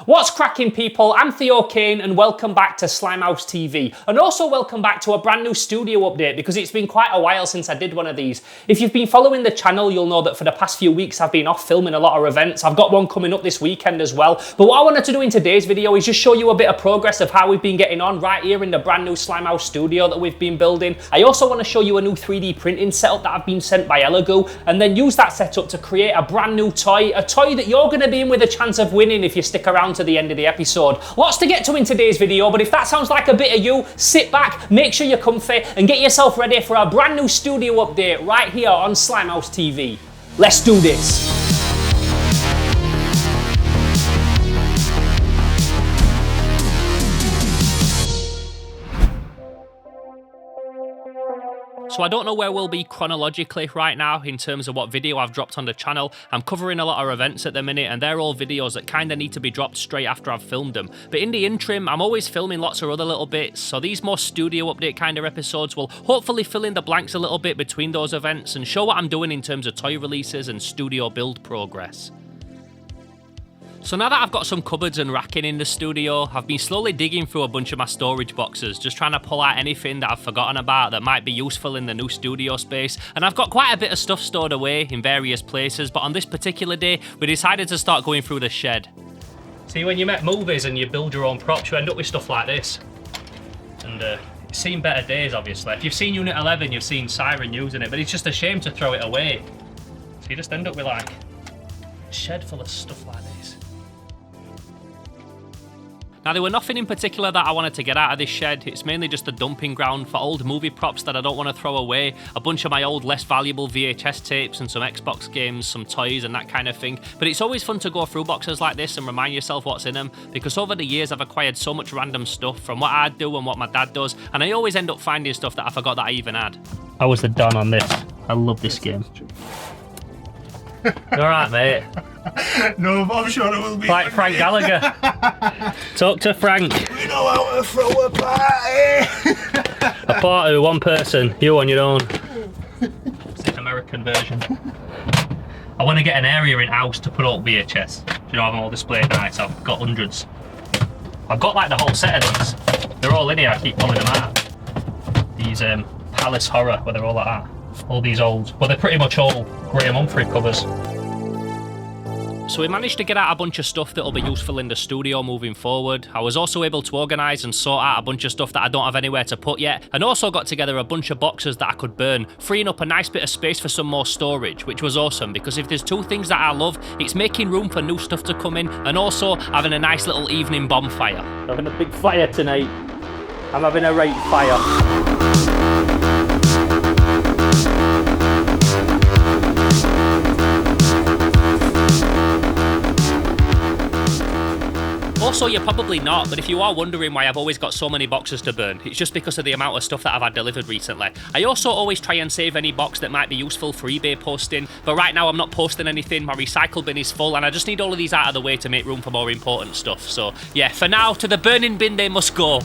What's cracking, people? I'm Theo Kane and welcome back to Slimehouse TV, and also welcome back to a brand new studio update because it's been quite a while since I did one of these. If you've been following the channel, you'll know that for the past few weeks I've been off filming a lot of events. I've got one coming up this weekend as well, but what I wanted to do in today's video is just show you a bit of progress of how we've been getting on right here in the brand new Slimehouse studio that we've been building. I also want to show you a new 3D printing setup that I've been sent by Elegoo, and then use that setup to create a brand new toy, a toy that you're going to be in with a chance of winning if you stick around to the end of the episode. Lots to get to in today's video, but if that sounds like a bit of you, sit back, make sure you're comfy, and get yourself ready for a brand new studio update right here on Slimehouse TV. Let's do this. So I don't know where we'll be chronologically right now in terms of what video I've dropped on the channel. I'm covering a lot of events at the minute, and they're all videos that kind of need to be dropped straight after I've filmed them. But in the interim, I'm always filming lots of other little bits, so these more studio update kind of episodes will hopefully fill in the blanks a little bit between those events and show what I'm doing in terms of toy releases and studio build progress. So now that I've got some cupboards and racking in the studio, I've been slowly digging through a bunch of my storage boxes, just trying to pull out anything that I've forgotten about that might be useful in the new studio space. And I've got quite a bit of stuff stored away in various places, but on this particular day, we decided to start going through the shed. See, when you make movies and you build your own props, you end up with stuff like this. And it's seen better days, obviously. If you've seen Unit 11, you've seen Siren using it, but it's just a shame to throw it away. So you just end up with like a shed full of stuff like this. Now, there were nothing in particular that I wanted to get out of this shed. It's mainly just a dumping ground for old movie props that I don't want to throw away, a bunch of my old less valuable VHS tapes and some Xbox games, some toys and that kind of thing. But it's always fun to go through boxes like this and remind yourself what's in them, because over the years I've acquired so much random stuff from what I do and what my dad does, and I always end up finding stuff that I forgot that I even had. I was the Don on this. I love this game. You alright, mate? No, but I'm sure it will be. Like Frank Gallagher. Talk to Frank. We know how to throw a party. A party with one person, you on your own. It's the American version. I want to get an area in house to put up VHS. You know, have them all displayed nice. I've got hundreds. I've got like the whole set of these. They're all in here, I keep pulling them out. These Palace Horror, where they're all like that. All these old, well, they're pretty much all Graham Humphrey covers. So we managed to get out a bunch of stuff that'll be useful in the studio moving forward. I was also able to organise and sort out a bunch of stuff that I don't have anywhere to put yet, and also got together a bunch of boxes that I could burn, freeing up a nice bit of space for some more storage, which was awesome, because if there's two things that I love, it's making room for new stuff to come in, and also having a nice little evening bonfire. I'm having a big fire tonight. I'm having a right fire. Also, you're probably not, but if you are wondering why I've always got so many boxes to burn, it's just because of the amount of stuff that I've had delivered recently. I also always try and save any box that might be useful for eBay posting, but right now I'm not posting anything, my recycle bin is full, and I just need all of these out of the way to make room for more important stuff. So yeah, for now, to the burning bin they must go.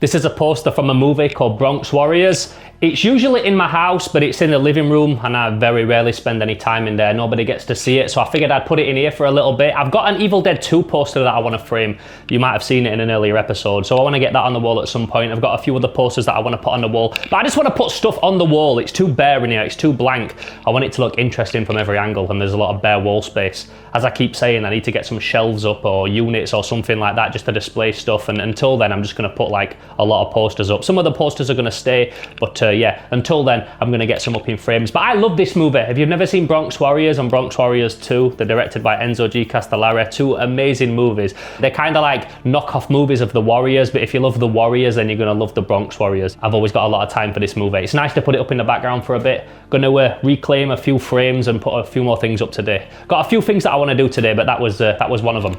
This is a poster from a movie called Bronx Warriors. It's usually in my house, but it's in the living room, and I very rarely spend any time in there. Nobody gets to see it, so I figured I'd put it in here for a little bit. I've got an Evil Dead 2 poster that I want to frame. You might have seen it in an earlier episode, so I want to get that on the wall at some point. I've got a few other posters that I want to put on the wall, but I just want to put stuff on the wall. It's too bare in here, it's too blank. I want it to look interesting from every angle, and there's a lot of bare wall space. As I keep saying, I need to get some shelves up or units or something like that just to display stuff, and until then I'm just going to put like a lot of posters up. Some of the posters are going to stay, but yeah, until then, I'm gonna get some up in frames. But I love this movie. If you've never seen Bronx Warriors and Bronx Warriors 2, they're directed by Enzo G. Castellari, two amazing movies. They're kind of like knockoff movies of the Warriors, but if you love the Warriors, then you're gonna love the Bronx Warriors. I've always got a lot of time for this movie. It's nice to put it up in the background for a bit. Gonna reclaim a few frames and put a few more things up today. Got a few things that I want to do today, but that was one of them.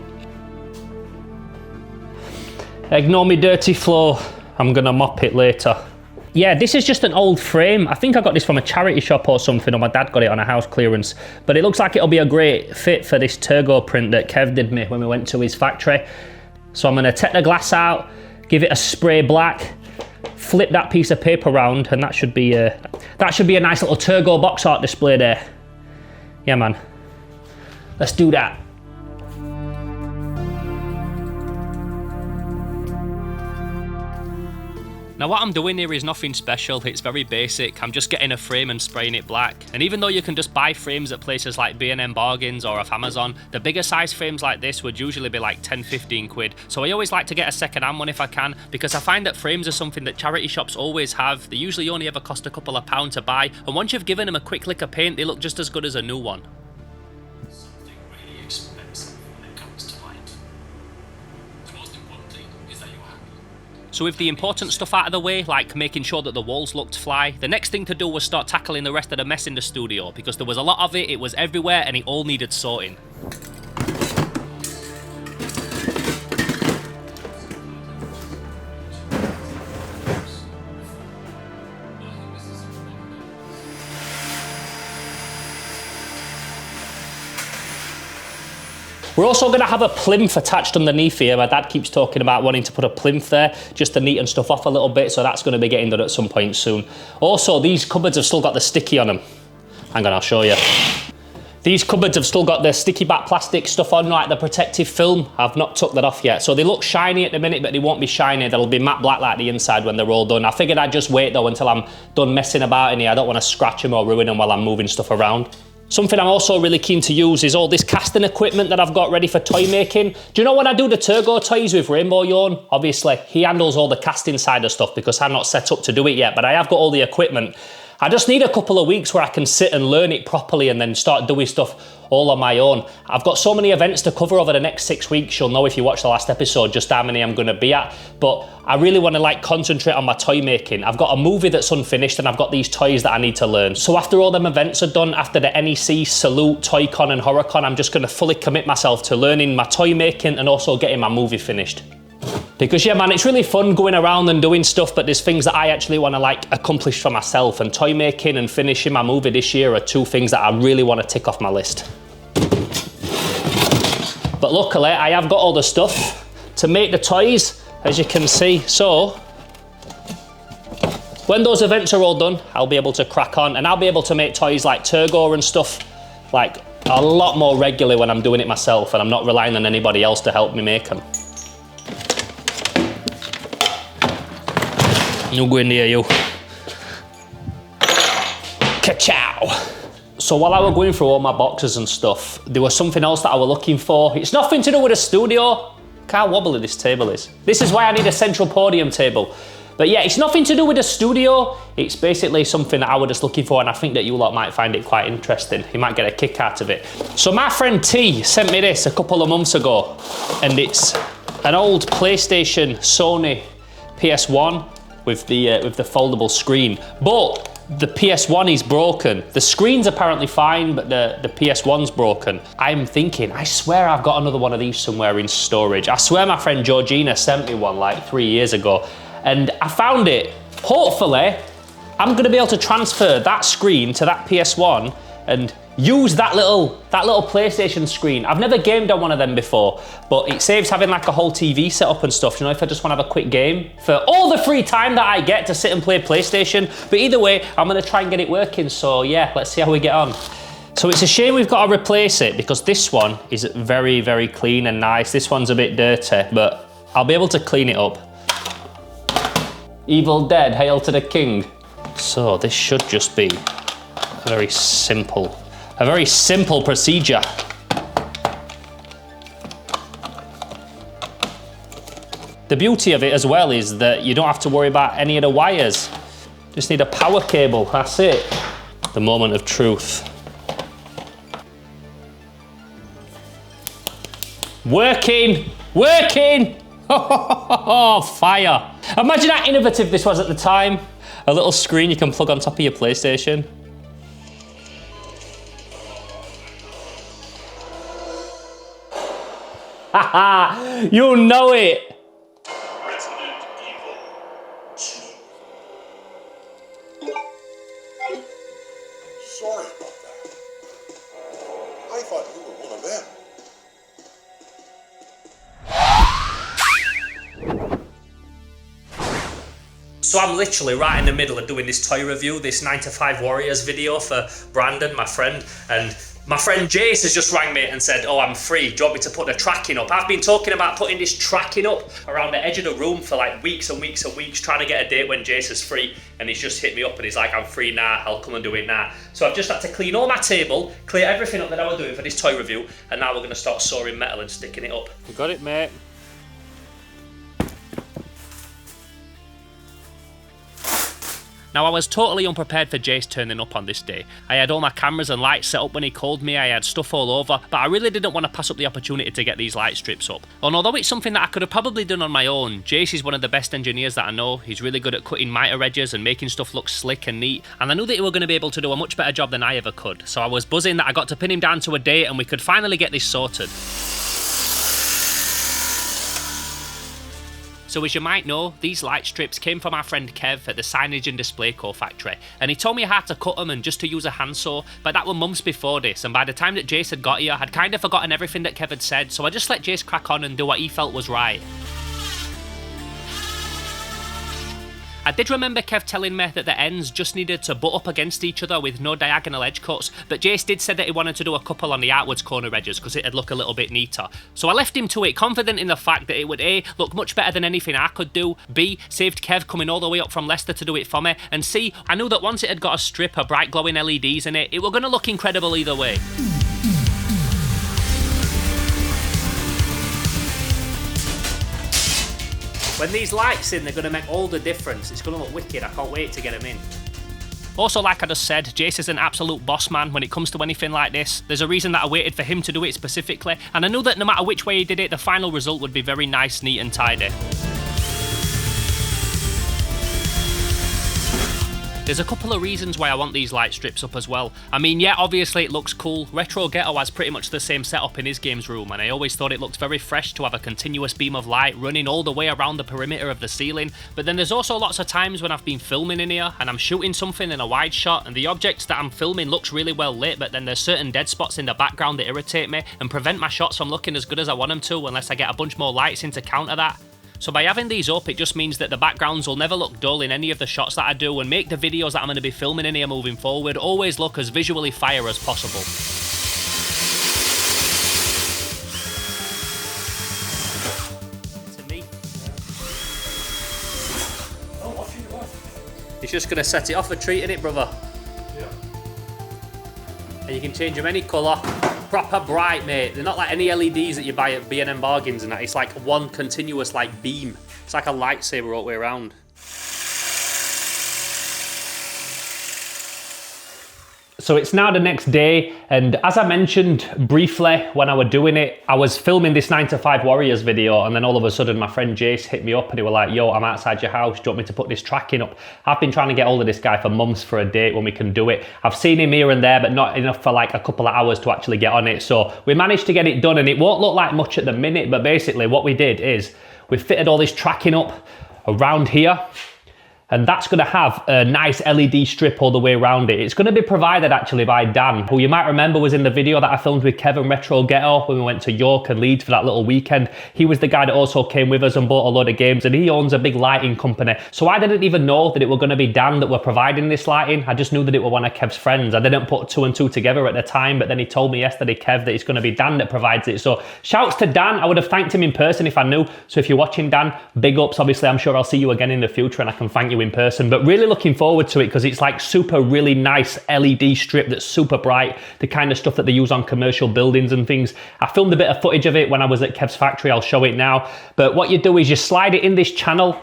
Ignore me dirty floor. I'm gonna mop it later. Yeah, this is just an old frame. I think I got this from a charity shop or something, or my dad got it on a house clearance. But it looks like it'll be a great fit for this Turgo print that Kev did me when we went to his factory. So I'm gonna take the glass out, give it a spray black, flip that piece of paper around, and that should be a nice little Turgo box art display there. Yeah, man. Let's do that. Now what I'm doing here is nothing special, it's very basic. I'm just getting a frame and spraying it black. And even though you can just buy frames at places like B&M Bargains or off Amazon, the bigger size frames like this would usually be like 10-15 quid. So I always like to get a second-hand one if I can, because I find that frames are something that charity shops always have. They usually only ever cost a couple of pounds to buy, and once you've given them a quick lick of paint, they look just as good as a new one. Something really expensive when it comes to light. The most important thing is that you're happy. So with the important stuff out of the way, like making sure that the walls looked fly, the next thing to do was start tackling the rest of the mess in the studio, because there was a lot of it, it was everywhere, and it all needed sorting. We're also going to have a plinth attached underneath here. My dad keeps talking about wanting to put a plinth there just to neaten stuff off a little bit, so that's going to be getting done at some point soon. Also, these cupboards have still got the sticky on them. Hang on, I'll show you. These cupboards have still got the sticky back plastic stuff on, like the protective film. I've not took that off yet. So they look shiny at the minute, but they won't be shiny. They'll be matte black like the inside when they're all done. I figured I'd just wait though until I'm done messing about in here. I don't want to scratch them or ruin them while I'm moving stuff around. Something I'm also really keen to use is all this casting equipment that I've got ready for toy making. Do you know when I do the Turgo toys with Rainbow Yarn? Obviously, he handles all the casting side of stuff because I'm not set up to do it yet, but I have got all the equipment. I just need a couple of weeks where I can sit and learn it properly and then start doing stuff all on my own. I've got so many events to cover over the next 6 weeks. You'll know if you watch the last episode just how many I'm going to be at. But I really want to like concentrate on my toy making. I've got a movie that's unfinished and I've got these toys that I need to learn. So after all them events are done, after the NEC, Salute, ToyCon and HorrorCon, I'm just going to fully commit myself to learning my toy making and also getting my movie finished. Because yeah man, it's really fun going around and doing stuff, but there's things that I actually want to like accomplish for myself, and toy making and finishing my movie this year are two things that I really want to tick off my list. But luckily I have got all the stuff to make the toys, as you can see. So when those events are all done, I'll be able to crack on and I'll be able to make toys like Turgo and stuff like a lot more regularly when I'm doing it myself and I'm not relying on anybody else to help me make them. No go in there, you. Ka-chow! So while I was going through all my boxes and stuff, there was something else that I was looking for. It's nothing to do with a studio. Look how wobbly this table is. This is why I need a central podium table. But yeah, it's nothing to do with a studio. It's basically something that I was just looking for, and I think that you lot might find it quite interesting. You might get a kick out of it. So my friend T sent me this a couple of months ago, and it's an old PlayStation Sony PS1 with the foldable screen. But the PS1 is broken. The screen's apparently fine, but the PS1's broken. I'm thinking, I swear I've got another one of these somewhere in storage. I swear my friend Georgina sent me one like 3 years ago, and I found it. Hopefully, I'm gonna be able to transfer that screen to that PS1 and use that little PlayStation screen. I've never gamed on one of them before, but it saves having like a whole TV set up and stuff, you know, if I just want to have a quick game for all the free time that I get to sit and play PlayStation. But either way, I'm going to try and get it working, so yeah, let's see how we get on. So it's a shame we've got to replace it because this one is very, very clean and nice. This one's a bit dirty, but I'll be able to clean it up. Evil Dead, hail to the king. So this should just be a very simple procedure. The beauty of it as well is that you don't have to worry about any of the wires. Just need a power cable, that's it. The moment of truth. Working! Working! Oh, fire. Imagine how innovative this was at the time. A little screen you can plug on top of your PlayStation. Haha, you know it. Resident Evil 2. Sorry about that. I thought you were one of them. So I'm literally right in the middle of doing this toy review, this 9 to 5 Warriors video for Brandon, my friend, and my friend Jace has just rang me and said, oh, I'm free, do you want me to put the tracking up? I've been talking about putting this tracking up around the edge of the room for like weeks and weeks and weeks, trying to get a date when Jace is free, and he's just hit me up and he's like, I'm free now, I'll come and do it now. So I've just had to clean all my table, clear everything up that I was doing for this toy review, and now we're going to start sawing metal and sticking it up. You got it, mate. Now, I was totally unprepared for Jace turning up on this day. I had all my cameras and lights set up when he called me, I had stuff all over, but I really didn't want to pass up the opportunity to get these light strips up. And although it's something that I could have probably done on my own, Jace is one of the best engineers that I know. He's really good at cutting miter edges and making stuff look slick and neat, and I knew that he was going to be able to do a much better job than I ever could. So I was buzzing that I got to pin him down to a date and we could finally get this sorted. So as you might know, these light strips came from our friend Kev at the Signage and Display Co factory, and he told me how to cut them and just to use a handsaw, but that were months before this, and by the time that Jace had got here, I'd kind of forgotten everything that Kev had said, so I just let Jace crack on and do what he felt was right. I did remember Kev telling me that the ends just needed to butt up against each other with no diagonal edge cuts, but Jace did say that he wanted to do a couple on the outwards corner edges because it'd look a little bit neater. So I left him to it, confident in the fact that it would A, look much better than anything I could do, B, saved Kev coming all the way up from Leicester to do it for me, and C, I knew that once it had got a strip of bright glowing LEDs in it, it were going to look incredible either way. When these lights in, they're going to make all the difference. It's going to look wicked. I can't wait to get them in. Also, like I just said, Jace is an absolute boss man when it comes to anything like this. There's a reason that I waited for him to do it specifically, and I knew that no matter which way he did it, the final result would be very nice, neat and tidy. There's a couple of reasons why I want these light strips up as well. I mean, yeah, obviously it looks cool. Retro Ghetto has pretty much the same setup in his games room, and I always thought it looked very fresh to have a continuous beam of light running all the way around the perimeter of the ceiling. But then there's also lots of times when I've been filming in here and I'm shooting something in a wide shot and the object that I'm filming looks really well lit, but then there's certain dead spots in the background that irritate me and prevent my shots from looking as good as I want them to unless I get a bunch more lights in to counter that. So by having these up, it just means that the backgrounds will never look dull in any of the shots that I do and make the videos that I'm going to be filming in here moving forward always look as visually fire as possible. To me. Oh, watching your wife. It's just going to set it off for treating it, brother. Yeah. And you can change them any colour. Proper bright, mate. They're not like any LEDs that you buy at B&M Bargains and that. It's like one continuous like beam. It's like a lightsaber all the way around. So it's now the next day, and as I mentioned briefly when I was doing it, I was filming this 9 to 5 Warriors video, and then all of a sudden my friend Jace hit me up and he was like, yo, I'm outside your house, do you want me to put this tracking up? I've been trying to get hold of this guy for months for a date when we can do it. I've seen him here and there, but not enough for like a couple of hours to actually get on it. So we managed to get it done, and it won't look like much at the minute, but basically what we did is we fitted all this tracking up around here. And that's going to have a nice LED strip all the way around it. It's going to be provided actually by Dan, who you might remember was in the video that I filmed with Kevin Retro Ghetto when we went to York and Leeds for that little weekend. He was the guy that also came with us and bought a load of games, and he owns a big lighting company. So I didn't even know that it were going to be Dan that were providing this lighting. I just knew that it were one of Kev's friends. I didn't put two and two together at the time, but then he told me yesterday, Kev, that it's going to be Dan that provides it. So shouts to Dan. I would have thanked him in person if I knew. So if you're watching, Dan, big ups. Obviously, I'm sure I'll see you again in the future and I can thank you in person. But really looking forward to it because it's like super really nice LED strip that's super bright, the kind of stuff that they use on commercial buildings and things. I filmed a bit of footage of it when I was at Kev's factory. I'll show it now. But what you do is you slide it in this channel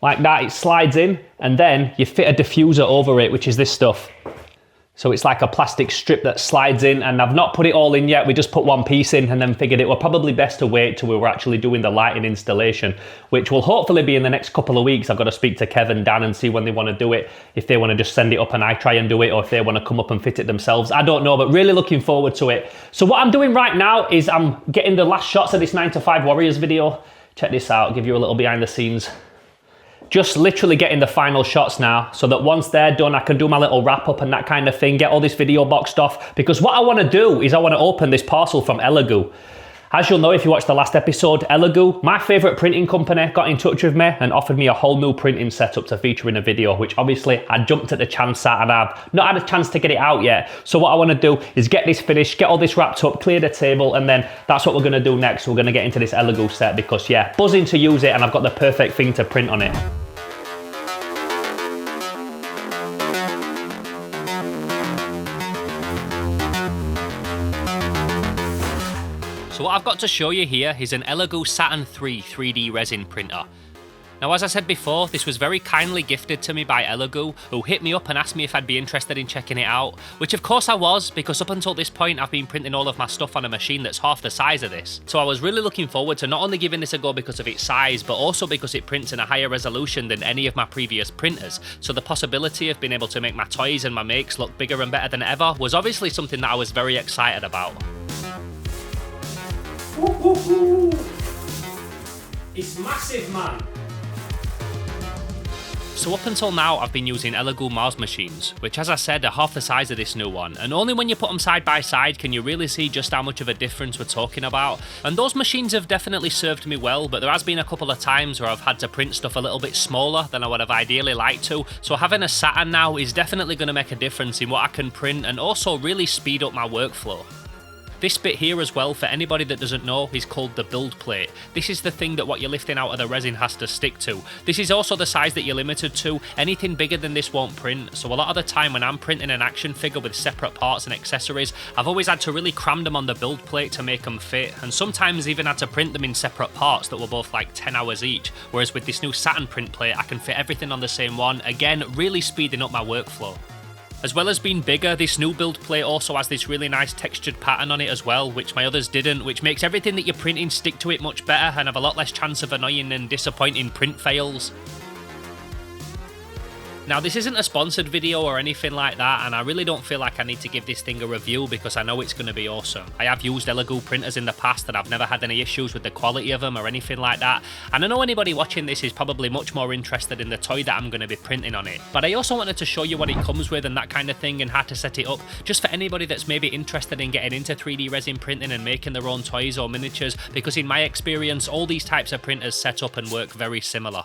like that. It slides in, and then you fit a diffuser over it, which is this stuff. So it's like a plastic strip that slides in, and I've not put it all in yet. We just put one piece in and then figured it were probably best to wait till we were actually doing the lighting installation, which will hopefully be in the next couple of weeks. I've got to speak to Kev and Dan and see when they want to do it, if they want to just send it up and I try and do it, or if they want to come up and fit it themselves. I don't know, but really looking forward to it. So what I'm doing right now is I'm getting the last shots of this 9 to 5 Warriors video. Check this out, I'll give you a little behind the scenes. Just literally getting the final shots now, so that once they're done, I can do my little wrap up and that kind of thing, get all this video boxed off, because what I want to do is I want to open this parcel from Elegoo. As you'll know if you watched the last episode, Elegoo, my favourite printing company, got in touch with me and offered me a whole new printing setup to feature in a video, which obviously I jumped at the chance at and I've not had a chance to get it out yet. So what I want to do is get this finished, get all this wrapped up, clear the table, and then that's what we're going to do next. We're going to get into this Elegoo set because, yeah, buzzing to use it and I've got the perfect thing to print on it. So what I've got to show you here is an Elegoo Satin 3 3D resin printer. Now, as I said before, this was very kindly gifted to me by Elegoo, who hit me up and asked me if I'd be interested in checking it out, which of course I was, because up until this point I've been printing all of my stuff on a machine that's half the size of this. So I was really looking forward to not only giving this a go because of its size, but also because it prints in a higher resolution than any of my previous printers. So the possibility of being able to make my toys and my makes look bigger and better than ever was obviously something that I was very excited about. It's massive, man. So up until now I've been using Elegoo Mars machines, which as I said are half the size of this new one, and only when you put them side by side can you really see just how much of a difference we're talking about. And those machines have definitely served me well, but there has been a couple of times where I've had to print stuff a little bit smaller than I would have ideally liked to, so having a Satin now is definitely going to make a difference in what I can print and also really speed up my workflow. This bit here as well, for anybody that doesn't know, is called the build plate. This is the thing that what you're lifting out of the resin has to stick to. This is also the size that you're limited to. Anything bigger than this won't print, so a lot of the time when I'm printing an action figure with separate parts and accessories, I've always had to really cram them on the build plate to make them fit, and sometimes even had to print them in separate parts that were both like 10 hours each, whereas with this new Satin print plate I can fit everything on the same one, again really speeding up my workflow. As well as being bigger, this new build plate also has this really nice textured pattern on it as well, which my others didn't, which makes everything that you're printing stick to it much better and have a lot less chance of annoying and disappointing print fails. Now, this isn't a sponsored video or anything like that, and I really don't feel like I need to give this thing a review because I know it's going to be awesome. I have used Elegoo printers in the past and I've never had any issues with the quality of them or anything like that, and I know anybody watching this is probably much more interested in the toy that I'm going to be printing on it. But I also wanted to show you what it comes with and that kind of thing and how to set it up, just for anybody that's maybe interested in getting into 3D resin printing and making their own toys or miniatures, because in my experience all these types of printers set up and work very similar.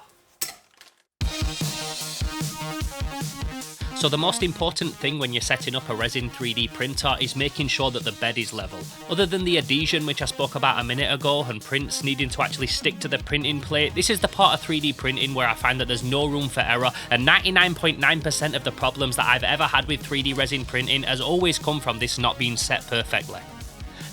So the most important thing when you're setting up a resin 3D printer is making sure that the bed is level. Other than the adhesion which I spoke about a minute ago and prints needing to actually stick to the printing plate, this is the part of 3D printing where I find that there's no room for error, and 99.9% of the problems that I've ever had with 3D resin printing has always come from this not being set perfectly.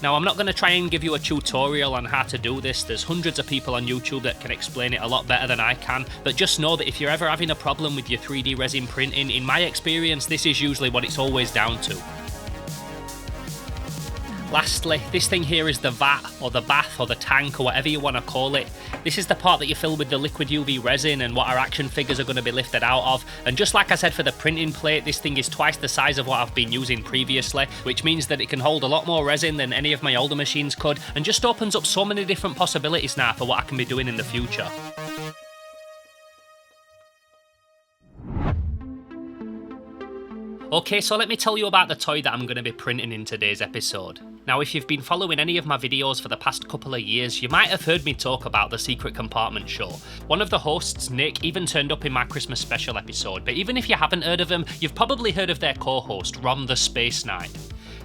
Now, I'm not going to try and give you a tutorial on how to do this. There's hundreds of people on YouTube that can explain it a lot better than I can, but just know that if you're ever having a problem with your 3D resin printing, in my experience, this is usually what it's always down to. Lastly, this thing here is the vat, or the bath, or the tank, or whatever you want to call it. This is the part that you fill with the liquid UV resin and what our action figures are going to be lifted out of. And just like I said for the printing plate, this thing is twice the size of what I've been using previously, which means that it can hold a lot more resin than any of my older machines could, and just opens up so many different possibilities now for what I can be doing in the future. Okay, so let me tell you about the toy that I'm going to be printing in today's episode. Now, if you've been following any of my videos for the past couple of years, you might have heard me talk about the Secret Compartment show. One of the hosts, Nick, even turned up in my Christmas special episode, but even if you haven't heard of him, you've probably heard of their co-host, ROM the Space Knight.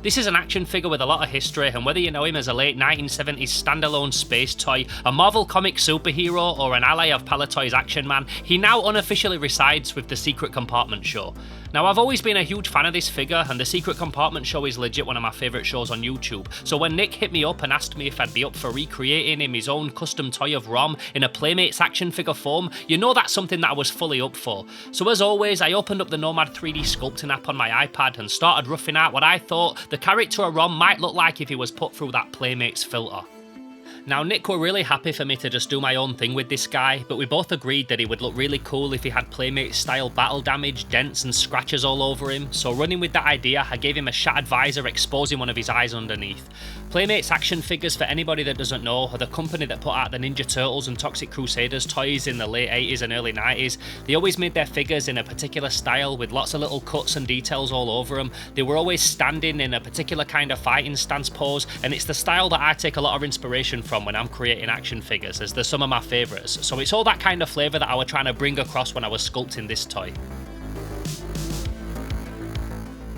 This is an action figure with a lot of history, and whether you know him as a late 1970s standalone space toy, a Marvel comic superhero, or an ally of Palitoy's Action Man, he now unofficially resides with the Secret Compartment show. Now, I've always been a huge fan of this figure, and the Secret Compartment show is legit one of my favourite shows on YouTube, so when Nick hit me up and asked me if I'd be up for recreating him his own custom toy of ROM in a Playmates action figure form, you know that's something that I was fully up for. So as always, I opened up the Nomad 3D sculpting app on my iPad and started roughing out what I thought the character of ROM might look like if he was put through that Playmates filter. Now, Nick were really happy for me to just do my own thing with this guy, but we both agreed that he would look really cool if he had Playmates style battle damage, dents and scratches all over him, so running with that idea, I gave him a shattered visor exposing one of his eyes underneath. Playmates action figures, for anybody that doesn't know, are the company that put out the Ninja Turtles and Toxic Crusaders toys in the late 80s and early 90s. They always made their figures in a particular style with lots of little cuts and details all over them. They were always standing in a particular kind of fighting stance pose, and it's the style that I take a lot of inspiration from when I'm creating action figures, as they're some of my favourites. So it's all that kind of flavour that I was trying to bring across when I was sculpting this toy.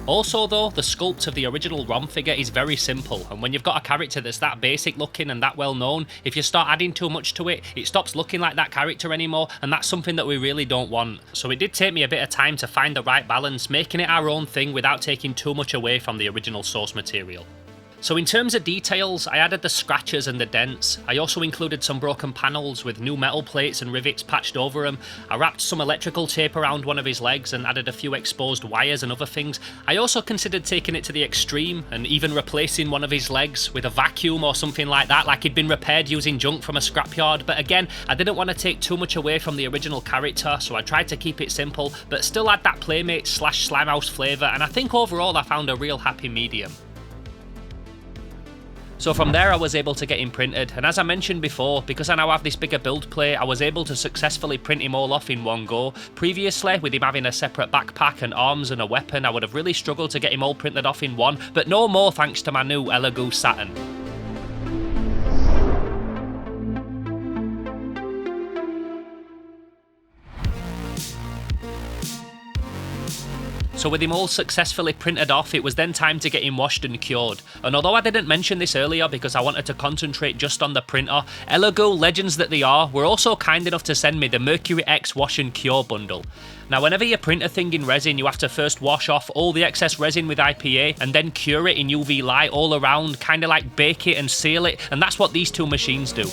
Also though, the sculpt of the original ROM figure is very simple, and when you've got a character that's that basic looking and that well known, if you start adding too much to it, it stops looking like that character anymore, and that's something that we really don't want. So it did take me a bit of time to find the right balance, making it our own thing without taking too much away from the original source material. So in terms of details, I added the scratches and the dents. I also included some broken panels with new metal plates and rivets patched over them. I wrapped some electrical tape around one of his legs and added a few exposed wires and other things. I also considered taking it to the extreme and even replacing one of his legs with a vacuum or something like that, like he'd been repaired using junk from a scrapyard. But again, I didn't want to take too much away from the original character, so I tried to keep it simple, but still add that Playmate / Slimehouse flavour, and I think overall I found a real happy medium. So from there I was able to get him printed, and as I mentioned before, because I now have this bigger build plate, I was able to successfully print him all off in one go. Previously, with him having a separate backpack and arms and a weapon, I would have really struggled to get him all printed off in one, but no more thanks to my new Elegoo Satin. So with him all successfully printed off, it was then time to get him washed and cured. And although I didn't mention this earlier because I wanted to concentrate just on the printer, Elegoo, legends that they are, were also kind enough to send me the Mercury X Wash and Cure bundle. Now whenever you print a thing in resin, you have to first wash off all the excess resin with IPA and then cure it in UV light all around, kind of like bake it and seal it, and that's what these two machines do.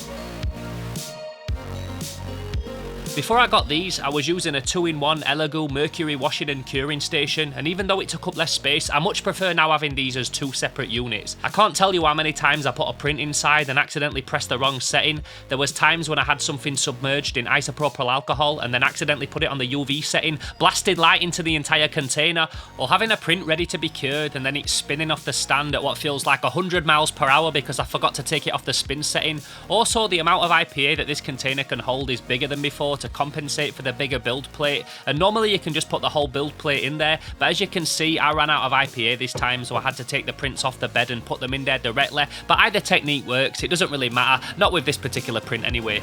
Before I got these, I was using a 2-in-1 Elegoo Mercury washing and curing station, and even though it took up less space, I much prefer now having these as two separate units. I can't tell you how many times I put a print inside and accidentally pressed the wrong setting. There was times when I had something submerged in isopropyl alcohol and then accidentally put it on the UV setting, blasted light into the entire container, or having a print ready to be cured and then it's spinning off the stand at what feels like 100 miles per hour because I forgot to take it off the spin setting. Also, the amount of IPA that this container can hold is bigger than before to compensate for the bigger build plate, and normally you can just put the whole build plate in there, but as you can see I ran out of IPA this time, so I had to take the prints off the bed and put them in there directly, but either technique works, it doesn't really matter, not with this particular print anyway.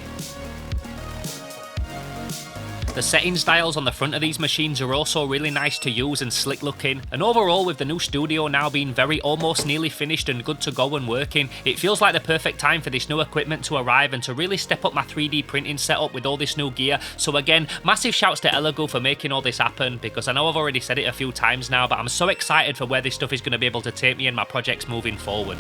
The setting styles on the front of these machines are also really nice to use and slick looking, and overall with the new studio now being very almost nearly finished and good to go and working, it feels like the perfect time for this new equipment to arrive and to really step up my 3D printing setup with all this new gear. So again, massive shouts to Elegoo for making all this happen, because I know I've already said it a few times now, but I'm so excited for where this stuff is going to be able to take me and my projects moving forward.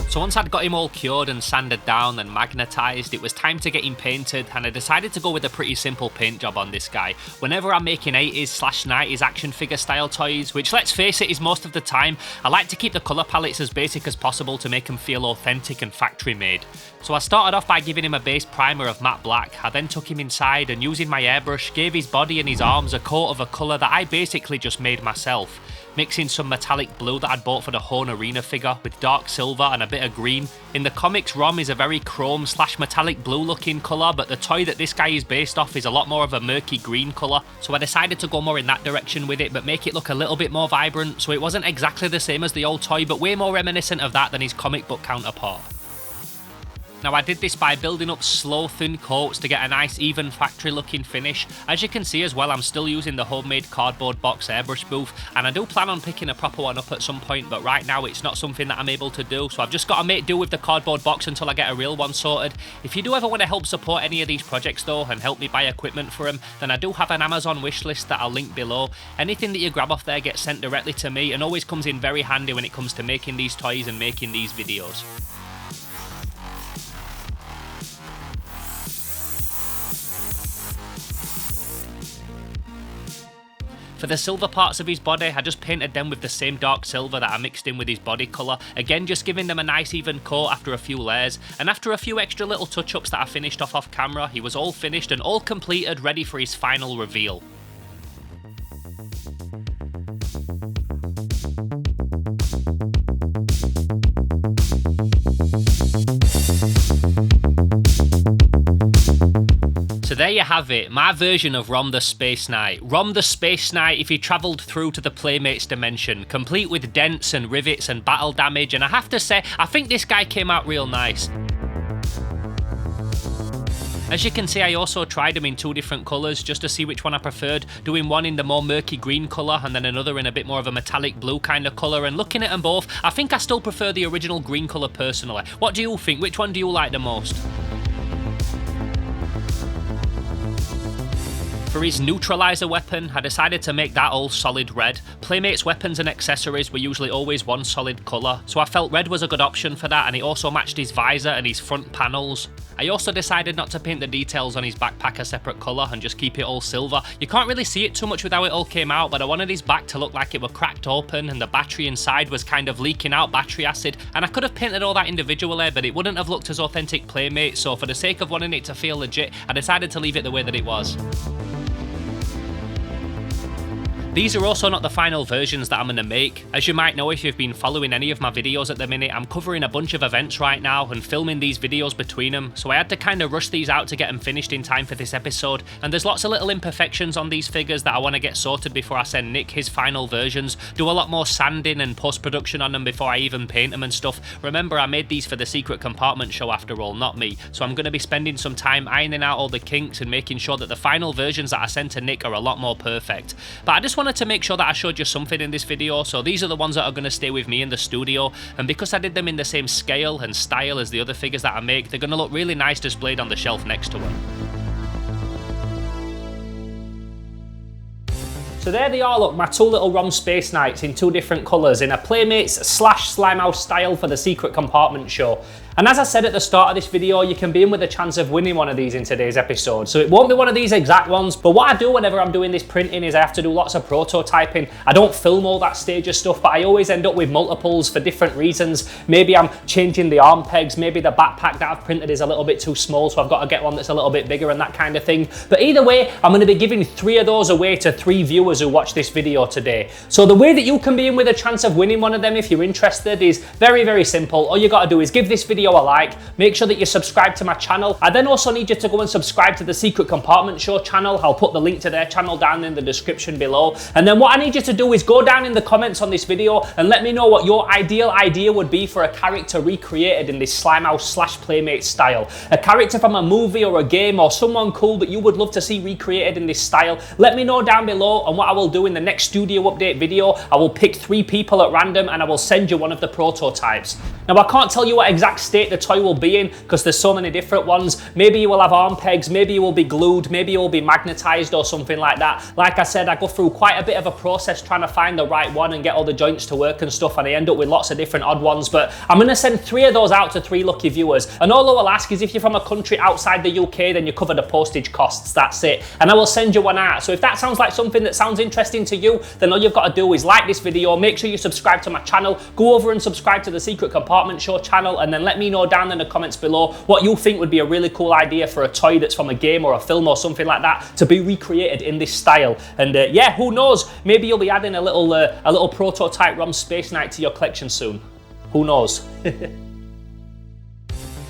So once I'd got him all cured and sanded down and magnetised, it was time to get him painted, and I decided to go with a pretty simple paint job on this guy. Whenever I'm making 80s/90s action figure style toys, which let's face it is most of the time, I like to keep the colour palettes as basic as possible to make them feel authentic and factory made. So I started off by giving him a base primer of matte black. I then took him inside and using my airbrush gave his body and his arms a coat of a colour that I basically just made myself, mixing some metallic blue that I'd bought for the Horn Arena figure with dark silver and a bit of green. In the comics, ROM is a very chrome/metallic blue looking colour, but the toy that this guy is based off is a lot more of a murky green colour, so I decided to go more in that direction with it, but make it look a little bit more vibrant, so it wasn't exactly the same as the old toy, but way more reminiscent of that than his comic book counterpart. Now I did this by building up slow thin coats to get a nice even factory looking finish. As you can see as well, I'm still using the homemade cardboard box airbrush booth, and I do plan on picking a proper one up at some point, but right now it's not something that I'm able to do, so I've just got to make do with the cardboard box until I get a real one sorted. If you do ever want to help support any of these projects though and help me buy equipment for them, then I do have an Amazon wish list that I'll link below. Anything that you grab off there gets sent directly to me and always comes in very handy when it comes to making these toys and making these videos. For the silver parts of his body, I just painted them with the same dark silver that I mixed in with his body colour, again just giving them a nice even coat after a few layers, and after a few extra little touch-ups that I finished off camera, he was all finished and all completed, ready for his final reveal. So there you have it, my version of ROM the Space Knight. ROM the Space Knight if he travelled through to the Playmates dimension, complete with dents and rivets and battle damage, and I have to say, I think this guy came out real nice. As you can see, I also tried them in two different colours just to see which one I preferred, doing one in the more murky green colour and then another in a bit more of a metallic blue kind of colour, and looking at them both, I think I still prefer the original green colour personally. What do you think? Which one do you like the most? For his neutralizer weapon, I decided to make that all solid red. Playmates weapons and accessories were usually always one solid colour, so I felt red was a good option for that, and it also matched his visor and his front panels. I also decided not to paint the details on his backpack a separate colour and just keep it all silver. You can't really see it too much with how it all came out, but I wanted his back to look like it were cracked open and the battery inside was kind of leaking out battery acid, and I could have painted all that individually, but it wouldn't have looked as authentic Playmate, so for the sake of wanting it to feel legit, I decided to leave it the way that it was. These are also not the final versions that I'm going to make. As you might know if you've been following any of my videos at the minute, I'm covering a bunch of events right now and filming these videos between them, so I had to kind of rush these out to get them finished in time for this episode, and there's lots of little imperfections on these figures that I want to get sorted before I send Nick his final versions, do a lot more sanding and post-production on them before I even paint them and stuff. Remember, I made these for the Secret Compartment show after all, not me, so I'm going to be spending some time ironing out all the kinks and making sure that the final versions that I send to Nick are a lot more perfect. But I just wanted to make sure that I showed you something in this video, so these are the ones that are going to stay with me in the studio, and because I did them in the same scale and style as the other figures that I make, they're going to look really nice displayed on the shelf next to them. So there they are, look, my two little ROM Space Knights in two different colours in a Playmates / Slimehouse style for the Secret Compartment show. And as I said at the start of this video, you can be in with a chance of winning one of these in today's episode. So it won't be one of these exact ones, but what I do whenever I'm doing this printing is I have to do lots of prototyping. I don't film all that stage of stuff, but I always end up with multiples for different reasons. Maybe I'm changing the arm pegs, maybe the backpack that I've printed is a little bit too small, so I've got to get one that's a little bit bigger and that kind of thing. But either way, I'm going to be giving 3 of those away to 3 viewers who watch this video today. So the way that you can be in with a chance of winning one of them if you're interested is very, very simple. All you got to do is give this video a like, make sure that you subscribe to my channel. I then also need you to go and subscribe to the Secret Compartment Show channel. I'll put the link to their channel down in the description below. And then what I need you to do is go down in the comments on this video and let me know what your ideal idea would be for a character recreated in this Slimehouse / Playmate style. A character from a movie or a game or someone cool that you would love to see recreated in this style. Let me know down below, and what I will do in the next studio update video, I will pick 3 people at random and I will send you one of the prototypes. Now I can't tell you what exact state the toy will be in because there's so many different ones. Maybe you will have arm pegs, maybe you will be glued, maybe you will be magnetized or something like that. Like I said, I go through quite a bit of a process trying to find the right one and get all the joints to work and stuff, and I end up with lots of different odd ones, but I'm going to send 3 of those out to 3 lucky viewers, and all I will ask is if you're from a country outside the UK, then you cover the postage costs, that's it, and I will send you one out. So if that sounds like something that sounds interesting to you, then all you've got to do is like this video, make sure you subscribe to my channel, go over and subscribe to the Secret Compartment Show channel, and then let me know down in the comments below what you think would be a really cool idea for a toy that's from a game or a film or something like that to be recreated in this style. And yeah, who knows, maybe you'll be adding a little prototype ROM Space Knight to your collection soon. Who knows?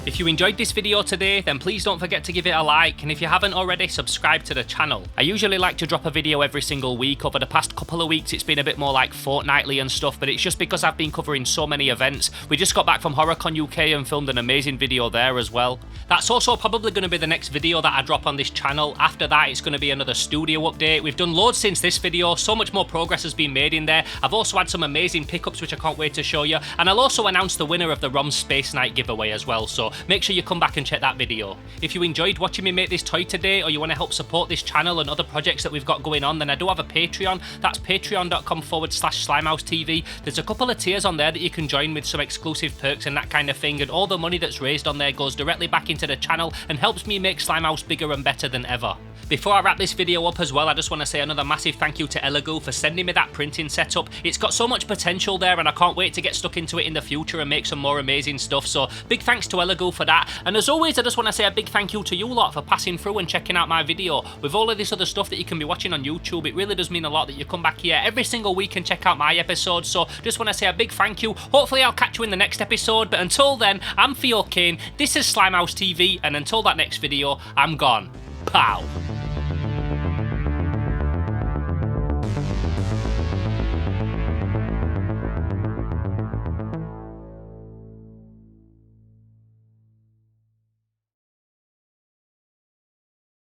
If you enjoyed this video today, then please don't forget to give it a like, and if you haven't already, subscribe to the channel. I usually like to drop a video every single week. Over the past couple of weeks it's been a bit more like fortnightly and stuff, but it's just because I've been covering so many events. We just got back from HorrorCon UK and filmed an amazing video there as well. That's also probably going to be the next video that I drop on this channel. After that it's going to be another studio update. We've done loads since this video, so much more progress has been made in there. I've also had some amazing pickups which I can't wait to show you, and I'll also announce the winner of the ROM Space Night giveaway as well, so make sure you come back and check that video. If you enjoyed watching me make this toy today, or you want to help support this channel and other projects that we've got going on, then I do have a Patreon. That's patreon.com/SlimeHouseTV. There's a couple of tiers on there that you can join with some exclusive perks and that kind of thing, and all the money that's raised on there goes directly back into the channel and helps me make Slimehouse bigger and better than ever. Before I wrap this video up as well, I just want to say another massive thank you to Elegoo for sending me that printing setup. It's got so much potential there and I can't wait to get stuck into it in the future and make some more amazing stuff, so big thanks to Elegoo for that. And as always, I just want to say a big thank you to you lot for passing through and checking out my video. With all of this other stuff that you can be watching on YouTube, it really does mean a lot that you come back here every single week and check out my episodes, so just want to say a big thank you. Hopefully I'll catch you in the next episode, but until then, I'm Theo Kane, this is Slimehouse TV, and until that next video, I'm gone. Pow!